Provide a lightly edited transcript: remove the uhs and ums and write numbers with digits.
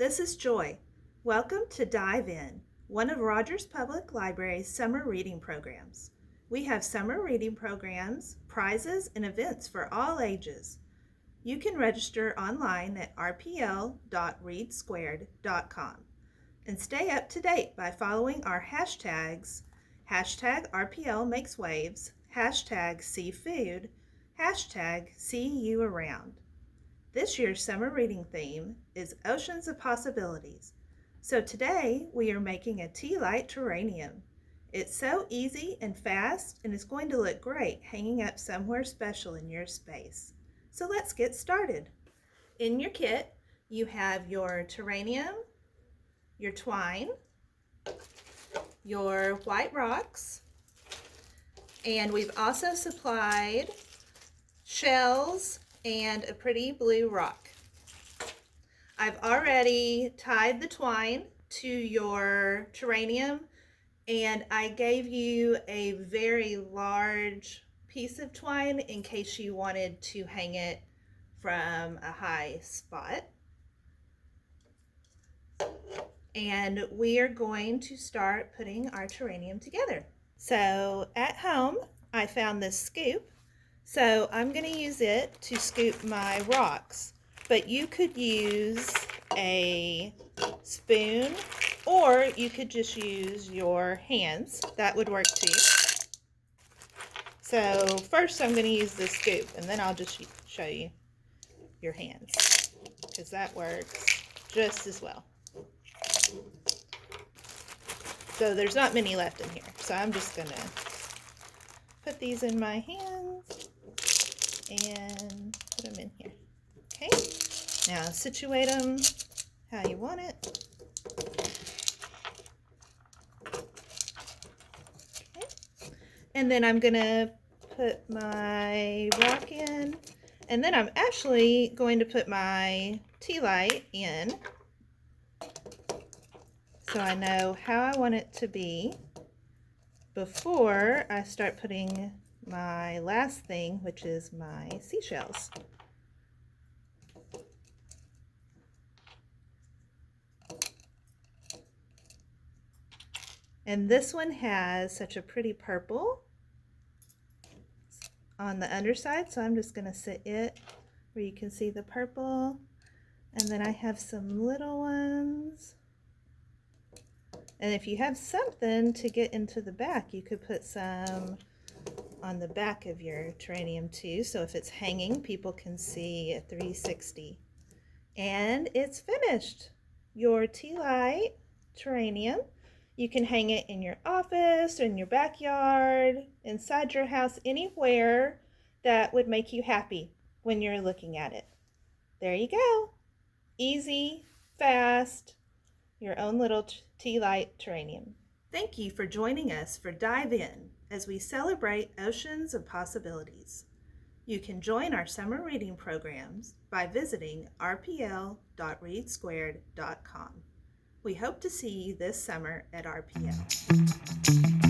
this is Joy. Welcome to Dive In, one of Rogers Public Library's summer reading programs. We have summer reading programs, prizes, and events for all ages. You can register online at rpl.readsquared.com and stay up to date by following our hashtags, #RPLMakesWaves, #SeaFood, #SeeYouAround. This year's summer reading theme is Oceans of Possibilities. So today we are making a tea light terrarium. It's so easy and fast and it's going to look great hanging up somewhere special in your space. So let's get started. In your kit, you have your terrarium, your twine, your white rocks, and we've also supplied shells and a pretty blue rock. I've already tied the twine to your terrarium, and I gave you a very large piece of twine in case you wanted to hang it from a high spot. And we are going to start putting our terrarium together. So at home, I found this scoop. So I'm going to use it to scoop my rocks, but you could use a spoon or you could just use your hands. That would work too. So first I'm going to use the scoop and then I'll just show you your hands because that works just as well. So there's not many left in here. So I'm just going to put these in my hands and put them in here. Okay, now situate them how you want it. Okay, and then I'm gonna put my rock in, and then I'm actually going to put my tea light in so I know how I want it to be before I start putting my last thing, which is my seashells. And this one has such a pretty purple on the underside, so I'm just going to sit it where you can see the purple. And then I have some little ones. And if you have something to get into the back, you could put some on the back of your terrarium too, so if it's hanging, people can see a 360. And it's finished. Your tea light terrarium. You can hang it in your office, or in your backyard, inside your house, anywhere that would make you happy when you're looking at it. There you go. Easy, fast, your own little tea light terrarium. Thank you for joining us for Dive In as we celebrate oceans of possibilities. You can join our summer reading programs by visiting rpl.readsquared.com. We hope to see you this summer at RPL.